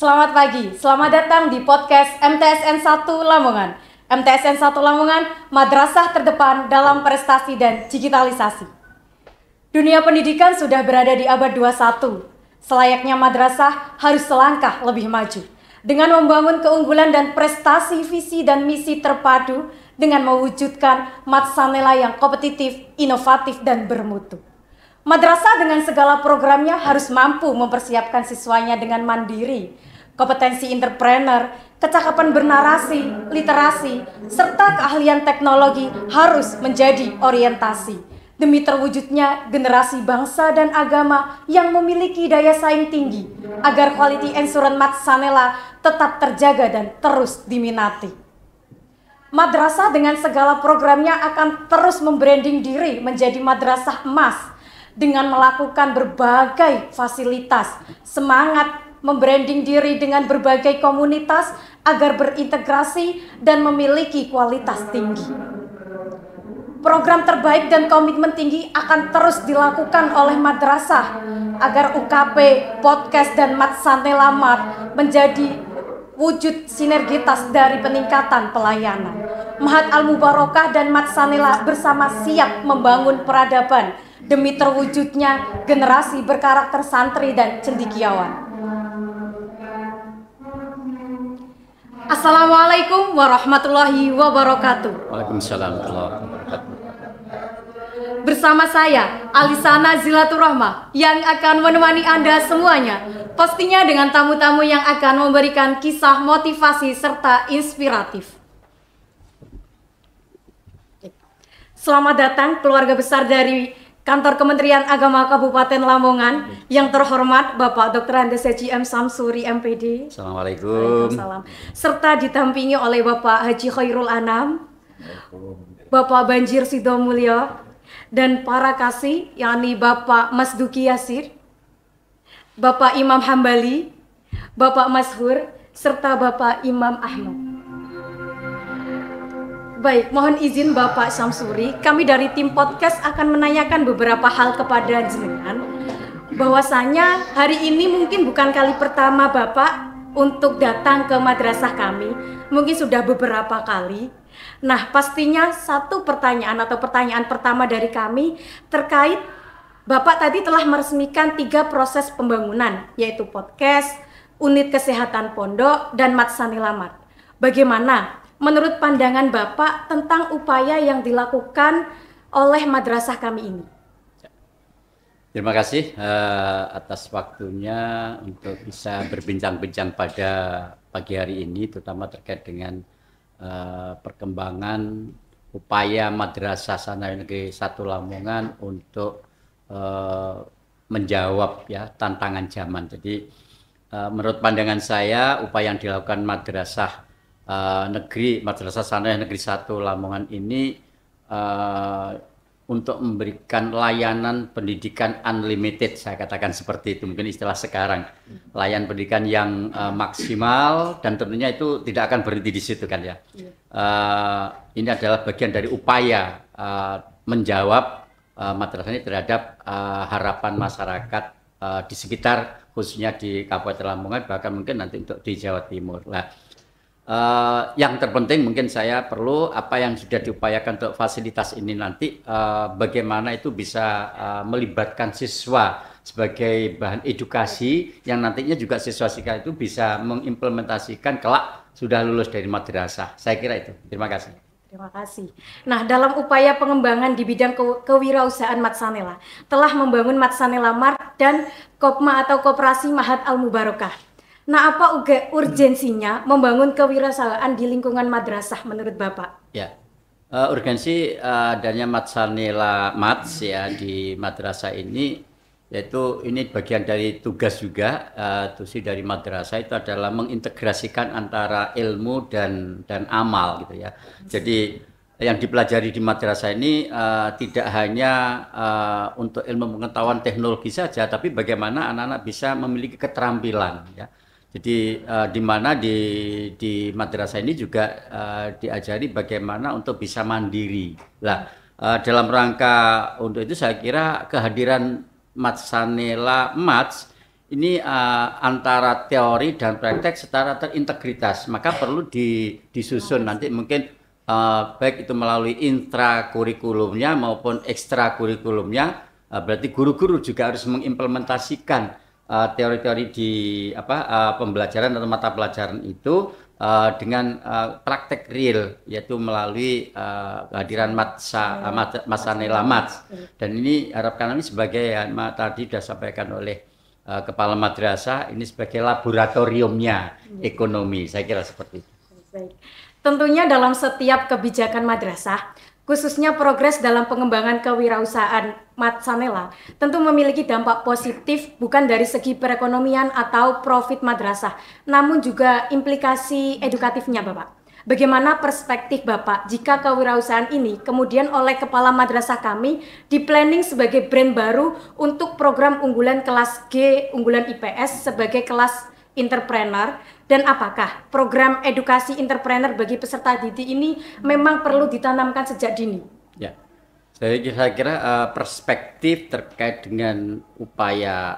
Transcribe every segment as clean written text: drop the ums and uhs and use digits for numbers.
Selamat pagi, selamat datang di podcast MTSN 1 Lamongan. MTSN 1 Lamongan, madrasah terdepan dalam prestasi dan digitalisasi. Dunia pendidikan sudah berada di abad 21. Selayaknya madrasah harus selangkah lebih maju dengan membangun keunggulan dan prestasi visi dan misi terpadu dengan mewujudkan Matsanela yang kompetitif, inovatif, dan bermutu. Madrasah dengan segala programnya harus mampu mempersiapkan siswanya dengan mandiri, kompetensi entrepreneur, kecakapan bernarasi, literasi, serta keahlian teknologi harus menjadi orientasi demi terwujudnya generasi bangsa dan agama yang memiliki daya saing tinggi agar quality assurance Matsanela tetap terjaga dan terus diminati. Madrasah dengan segala programnya akan terus membranding diri menjadi madrasah emas dengan melakukan berbagai fasilitas, semangat membranding diri dengan berbagai komunitas agar berintegrasi dan memiliki kualitas tinggi. Program terbaik dan komitmen tinggi akan terus dilakukan oleh madrasah agar UKP, podcast, dan Matsanela Mart menjadi wujud sinergitas dari peningkatan pelayanan. Mahat Al-Mubarokah dan Matsanela bersama siap membangun peradaban demi terwujudnya generasi berkarakter santri dan cendekiawan. Assalamualaikum warahmatullahi wabarakatuh. Waalaikumsalam warahmatullahi wabarakatuh. Bersama saya, Alisana Zilaturahma, yang akan menemani Anda semuanya, pastinya dengan tamu-tamu yang akan memberikan kisah motivasi serta inspiratif. Selamat datang keluarga besar dari Kantor Kementerian Agama Kabupaten Lamongan, yang terhormat Bapak Dr. Andes Haji M. Samsuri MPD. Assalamualaikum. Waalaikumsalam. Serta ditampingi oleh Bapak Haji Khairul Anam, Bapak Banjir Sidomulyo, dan para kasih, yakni Bapak Mas Duki Yasir, Bapak Imam Hambali, Bapak Mashur, serta Bapak Imam Ahmad. Baik, mohon izin Bapak Samsuri, kami dari tim podcast akan menanyakan beberapa hal kepada jenengan. Bahwasanya hari ini mungkin bukan kali pertama Bapak untuk datang ke madrasah kami, mungkin sudah beberapa kali. Nah, pastinya satu pertanyaan atau pertanyaan pertama dari kami terkait Bapak tadi telah meresmikan 3 proses pembangunan, yaitu podcast, unit kesehatan pondok, dan Matsanela Mart. Bagaimana menurut pandangan Bapak tentang upaya yang dilakukan oleh madrasah kami ini? Terima kasih atas waktunya untuk bisa berbincang-bincang pada pagi hari ini, terutama terkait dengan perkembangan upaya Madrasah Sanawiyah Negeri 1 Lamongan untuk menjawab ya tantangan zaman. Jadi menurut pandangan saya, upaya yang dilakukan Madrasah Madrasah Sanawiyah Negeri 1 Lamongan ini untuk memberikan layanan pendidikan unlimited, saya katakan seperti itu, mungkin istilah sekarang, layanan pendidikan yang maksimal, dan tentunya itu tidak akan berhenti di situ kan ya. Ini adalah bagian dari upaya menjawab madrasah ini terhadap harapan masyarakat di sekitar, khususnya di Kabupaten Lamongan, bahkan mungkin nanti untuk di Jawa Timur. Yang terpenting mungkin saya perlu apa yang sudah diupayakan untuk fasilitas ini nanti bagaimana itu bisa melibatkan siswa sebagai bahan edukasi yang nantinya juga siswa-siswa itu bisa mengimplementasikan kelak sudah lulus dari madrasah. Saya kira itu. Terima kasih. Terima kasih. Nah, dalam upaya pengembangan di bidang kewirausahaan Matsanela telah membangun Matsanela Mart dan Kopma atau Koperasi Mahat Al-Mubarokah. Nah, apa urgensinya membangun kewirausahaan di lingkungan madrasah menurut Bapak? Ya, urgensi adanya Matsanela Mart ya di madrasah ini, yaitu ini bagian dari tugas juga tusi dari madrasah itu adalah mengintegrasikan antara ilmu dan amal gitu ya. Jadi yang dipelajari di madrasah ini tidak hanya untuk ilmu pengetahuan teknologi saja, tapi bagaimana anak-anak bisa memiliki keterampilan ya. Jadi di mana di madrasah ini juga diajari bagaimana untuk bisa mandiri. Dalam rangka untuk itu saya kira kehadiran Matsanela Mart ini antara teori dan praktek secara terintegritas, maka perlu disusun nanti mungkin baik itu melalui intrakurriculumnya maupun ekstrakurikulumnya. Berarti guru-guru juga harus mengimplementasikan teori-teori di pembelajaran atau mata pelajaran itu dengan praktek real, yaitu melalui kehadiran Masanela Mats. Dan ini harapkan ini sebagai tadi sudah sampaikan oleh Kepala Madrasah, ini sebagai laboratoriumnya ekonomi, saya kira seperti itu. Baik. Tentunya dalam setiap kebijakan madrasah, khususnya progres dalam pengembangan kewirausahaan Masanela, tentu memiliki dampak positif bukan dari segi perekonomian atau profit madrasah, namun juga implikasi edukatifnya, Bapak. Bagaimana perspektif Bapak jika kewirausahaan ini kemudian oleh Kepala Madrasah kami di-planning sebagai brand baru untuk program unggulan kelas G, unggulan IPS sebagai kelas entrepreneur, dan apakah program edukasi entrepreneur bagi peserta didik ini memang perlu ditanamkan sejak dini? Ya, saya kira perspektif terkait dengan upaya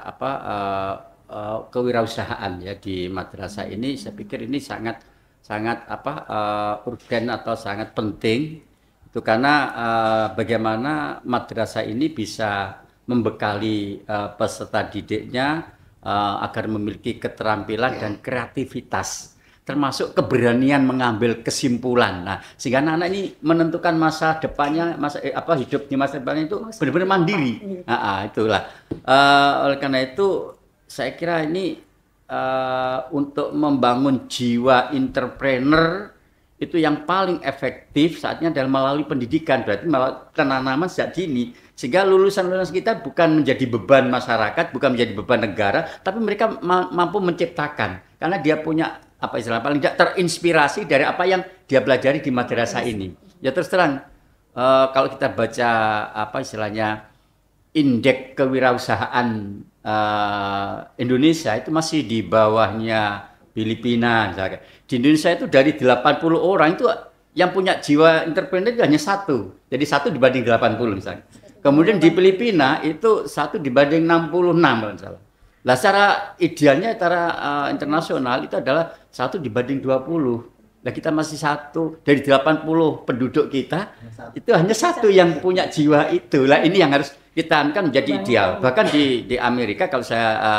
kewirausahaan ya di madrasah ini, saya pikir ini sangat urgen atau sangat penting itu karena bagaimana madrasah ini bisa membekali peserta didiknya agar memiliki keterampilan dan kreativitas, termasuk keberanian mengambil kesimpulan. Nah, sehingga anak-anak ini menentukan masa depannya, hidup di masa depannya itu benar-benar mandiri. Itulah. Oleh karena itu, saya kira ini untuk membangun jiwa entrepreneur itu yang paling efektif saatnya adalah melalui pendidikan, berarti melalui penanaman sejak dini, sehingga lulusan-lulusan kita bukan menjadi beban masyarakat, bukan menjadi beban negara, tapi mereka mampu menciptakan karena dia punya paling tidak terinspirasi dari apa yang dia pelajari di madrasah ini. Ya terus terang, kalau kita baca indeks kewirausahaan Indonesia itu masih di bawahnya Filipina misalkan. Di Indonesia itu dari 80 orang itu yang punya jiwa entrepreneur itu hanya 1. Jadi 1 dibanding 80 misalnya. Kemudian di Filipina itu 1 dibanding 66 kalau salah. Nah, secara idealnya secara internasional itu adalah 1 dibanding 20. Nah, kita masih 1 dari 80 penduduk kita itu hanya 1 yang punya jiwa itu. Lah ini yang harus kita kan menjadi ideal. Bahkan di Amerika kalau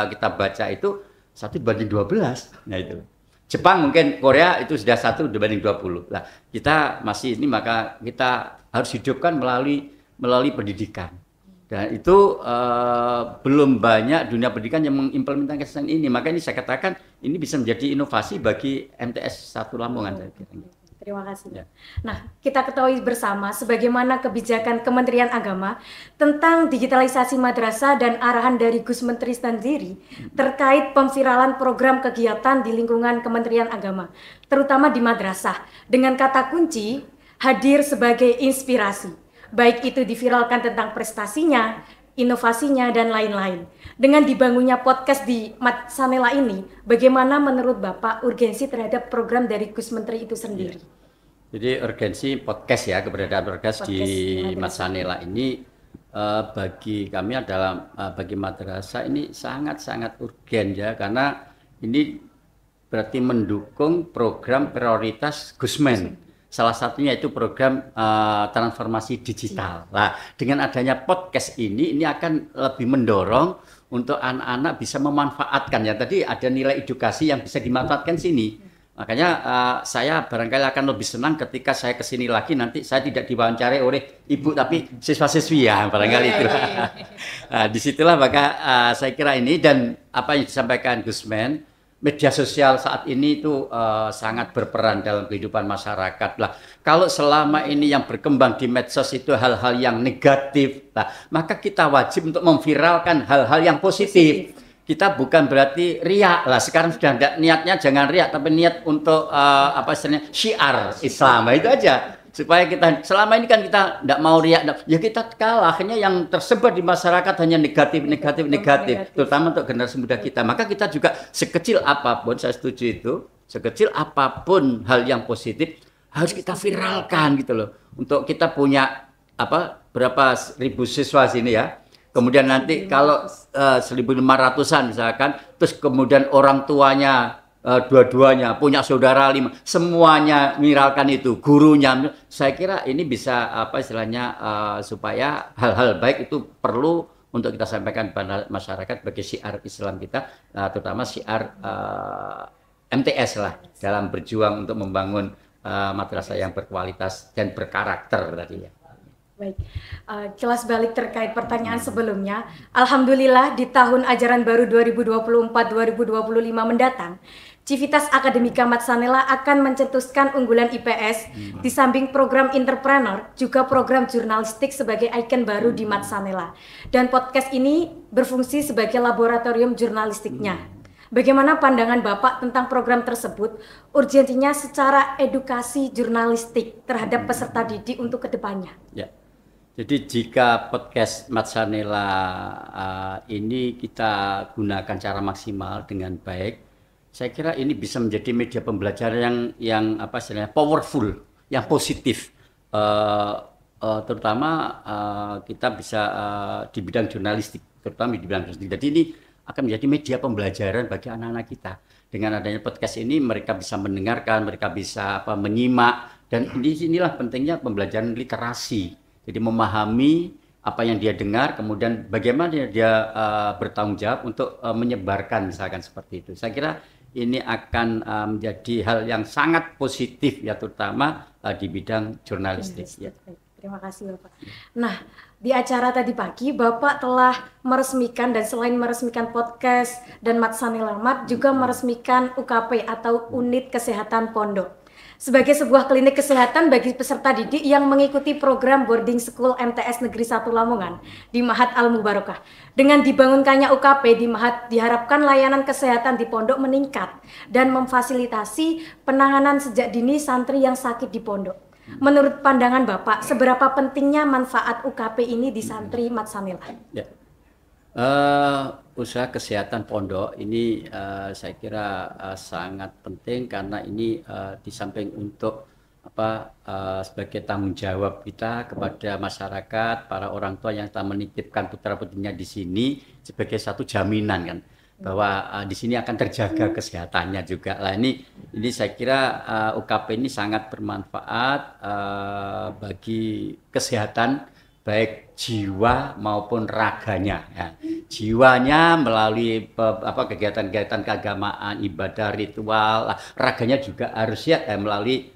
kita baca itu 1 dibanding 12. Nah itu. Jepang mungkin Korea itu sudah 1 dibanding 20. Nah, kita masih ini, maka kita harus hidupkan melalui pendidikan. Dan itu belum banyak dunia pendidikan yang mengimplementasikan ini. Maka ini saya katakan ini bisa menjadi inovasi bagi MTS 1 Lamongan. Saya kira. Terima kasih. Ya. Nah, kita ketahui bersama sebagaimana kebijakan Kementerian Agama tentang digitalisasi madrasah dan arahan dari Gus Menteri sendiri terkait pemviralan program kegiatan di lingkungan Kementerian Agama, terutama di madrasah, dengan kata kunci hadir sebagai inspirasi, baik itu diviralkan tentang prestasinya, inovasinya, dan lain-lain. Dengan dibangunnya podcast di Masanela ini, bagaimana menurut Bapak urgensi terhadap program dari Gus Menteri itu sendiri? Jadi urgensi podcast ya, keberadaan podcast di Masanela ini bagi kami adalah bagi madrasah ini sangat-sangat urgen ya, karena ini berarti mendukung program prioritas Gusmen. Salah satunya itu program transformasi digital. Nah, dengan adanya podcast ini akan lebih mendorong untuk anak-anak bisa memanfaatkan ya. Tadi ada nilai edukasi yang bisa dimanfaatkan sini. Makanya saya barangkali akan lebih senang ketika saya kesini lagi, nanti saya tidak diwawancarai oleh ibu tapi siswa-siswi ya, barangkali itu. Nah, disitulah maka saya kira ini, dan apa yang disampaikan Gusmen, media sosial saat ini itu sangat berperan dalam kehidupan masyarakat lah. Kalau selama ini yang berkembang di medsos itu hal-hal yang negatif, lah, maka kita wajib untuk memviralkan hal-hal yang positif. Kita bukan berarti riak lah. Sekarang sudah ada niatnya, jangan riak, tapi niat untuk syiar Islam, itu aja. Supaya kita selama ini kan kita tidak mau riak, ya kita kalah. Akhirnya yang tersebar di masyarakat hanya negatif, terutama untuk generasi muda kita. Maka kita juga sekecil apapun, saya setuju itu, sekecil apapun hal yang positif harus kita viralkan gitu loh. Untuk kita punya berapa ribu siswa sini ya. kemudian nanti kalau 1.500-an misalkan, terus kemudian orang tuanya dua-duanya punya saudara 5, semuanya miralkan itu, gurunya. Saya kira ini bisa apa istilahnya supaya hal-hal baik itu perlu untuk kita sampaikan pada masyarakat bagi syiar Islam kita, terutama syiar MTS lah dalam berjuang untuk membangun madrasah yang berkualitas dan berkarakter tadi ya. Baik, kilas balik terkait pertanyaan sebelumnya. Alhamdulillah di tahun ajaran baru 2024-2025 mendatang, Civitas Akademika Matsanela akan mencetuskan unggulan IPS di samping program entrepreneur, juga program jurnalistik sebagai ikon baru di Matsanela. Dan podcast ini berfungsi sebagai laboratorium jurnalistiknya. Bagaimana pandangan Bapak tentang program tersebut, urgensinya secara edukasi jurnalistik terhadap peserta didik untuk kedepannya? Ya. Jadi jika podcast Matsanela ini kita gunakan secara maksimal dengan baik, saya kira ini bisa menjadi media pembelajaran yang apa istilahnya powerful, yang positif, terutama kita bisa di bidang jurnalistik, terutama di bidang jurnalistik. Jadi ini akan menjadi media pembelajaran bagi anak-anak kita. Dengan adanya podcast ini mereka bisa mendengarkan, mereka bisa menyimak, dan inilah pentingnya pembelajaran literasi. Jadi memahami apa yang dia dengar, kemudian bagaimana dia bertanggung jawab untuk menyebarkan misalkan seperti itu. Saya kira ini akan menjadi hal yang sangat positif ya, terutama di bidang jurnalistik. Ya. Terima kasih Bapak. Nah, di acara tadi pagi Bapak telah meresmikan, dan selain meresmikan podcast dan Matsanela Mat, juga meresmikan UKP atau Unit Kesehatan Pondok, sebagai sebuah klinik kesehatan bagi peserta didik yang mengikuti program boarding school MTS Negeri 1 Lamongan di Mahat Al Mubarakah. Dengan dibangunkannya UKP di Mahat, diharapkan layanan kesehatan di pondok meningkat dan memfasilitasi penanganan sejak dini santri yang sakit di pondok. Menurut pandangan Bapak, seberapa pentingnya manfaat UKP ini di santri Matsanela? Ya. Usaha kesehatan pondok ini saya kira sangat penting, karena ini di samping untuk sebagai tanggung jawab kita kepada masyarakat, para orang tua yang telah menitipkan putra-putrinya di sini, sebagai satu jaminan kan bahwa di sini akan terjaga kesehatannya juga. Lah ini saya kira UKP ini sangat bermanfaat bagi kesehatan baik jiwa maupun raganya ya. Jiwanya melalui kegiatan-kegiatan keagamaan, ibadah, ritual, raganya juga harus siap melalui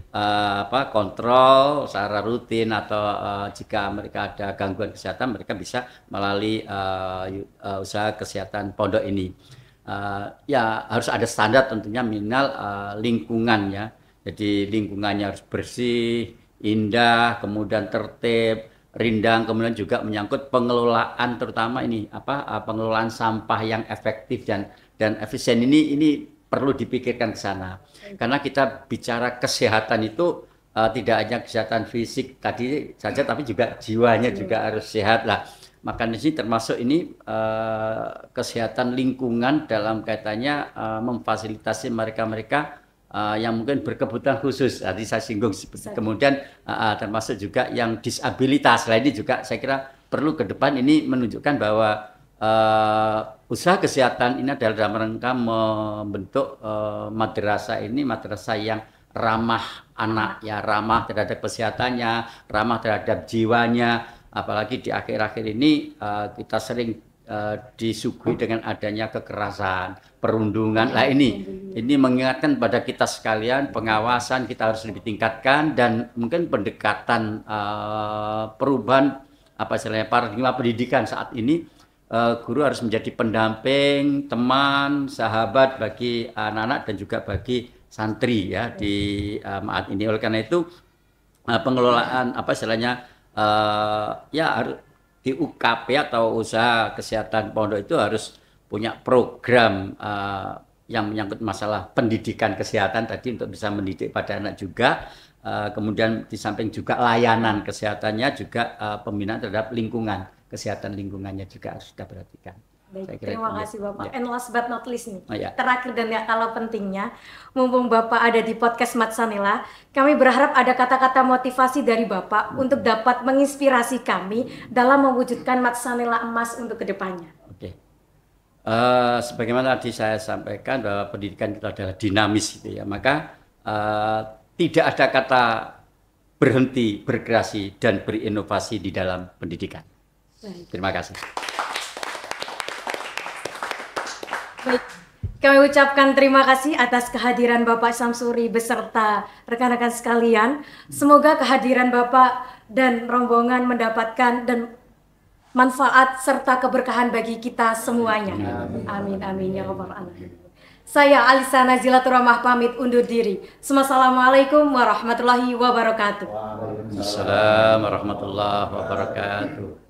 kontrol secara rutin, atau jika mereka ada gangguan kesehatan mereka bisa melalui usaha kesehatan pondok ini. Ya harus ada standar tentunya minimal lingkungan ya. Jadi lingkungannya harus bersih, indah, kemudian tertib, rindang, kemudian juga menyangkut pengelolaan, terutama ini pengelolaan sampah yang efektif dan efisien. Ini perlu dipikirkan ke sana, karena kita bicara kesehatan itu tidak hanya kesehatan fisik tadi saja, tapi juga jiwanya juga harus sehat lah. Maka di sini termasuk ini kesehatan lingkungan dalam kaitannya memfasilitasi mereka-mereka yang mungkin berkebutuhan khusus, tadi saya singgung. Kemudian termasuk juga yang disabilitas. Nah ini juga saya kira perlu ke depan ini menunjukkan bahwa usaha kesehatan ini adalah dalam rangka membentuk madrasah ini, madrasah yang ramah anak ya, ramah terhadap kesehatannya, ramah terhadap jiwanya. Apalagi di akhir-akhir ini kita sering disuguhi dengan adanya kekerasan, perundungan. Nah ini mengingatkan pada kita sekalian, pengawasan kita harus lebih tingkatkan, dan mungkin pendekatan perubahan paradigma pendidikan saat ini. Guru harus menjadi pendamping, teman, sahabat bagi anak-anak dan juga bagi santri ya di Mahat ini. Oleh karena itu pengelolaan di UKP atau usaha kesehatan pondok itu harus punya program yang menyangkut masalah pendidikan kesehatan tadi, untuk bisa mendidik pada anak juga. Kemudian di samping juga layanan kesehatannya, juga pembinaan terhadap lingkungan, kesehatan lingkungannya juga harus kita perhatikan. Baik, terima kasih Bapak. Ya. And last but not least nih, Oh, ya. terakhir dan gak kalah pentingnya, mumpung Bapak ada di podcast Matsanela, kami berharap ada kata-kata motivasi dari Bapak untuk dapat menginspirasi kami dalam mewujudkan Matsanela emas untuk kedepannya. Oke. Sebagaimana tadi saya sampaikan bahwa pendidikan itu adalah dinamis gitu ya, maka tidak ada kata berhenti berkreasi dan berinovasi di dalam pendidikan. Baik. Terima kasih. Baik, kami ucapkan terima kasih atas kehadiran Bapak Samsuri beserta rekan-rekan sekalian. Semoga kehadiran Bapak dan rombongan mendapatkan dan manfaat serta keberkahan bagi kita semuanya. Amin, amin ya rabbal alamin. Saya Alisa Nazila Turamah pamit undur diri. Assalamualaikum warahmatullahi wabarakatuh. Assalamualaikum warahmatullahi wabarakatuh.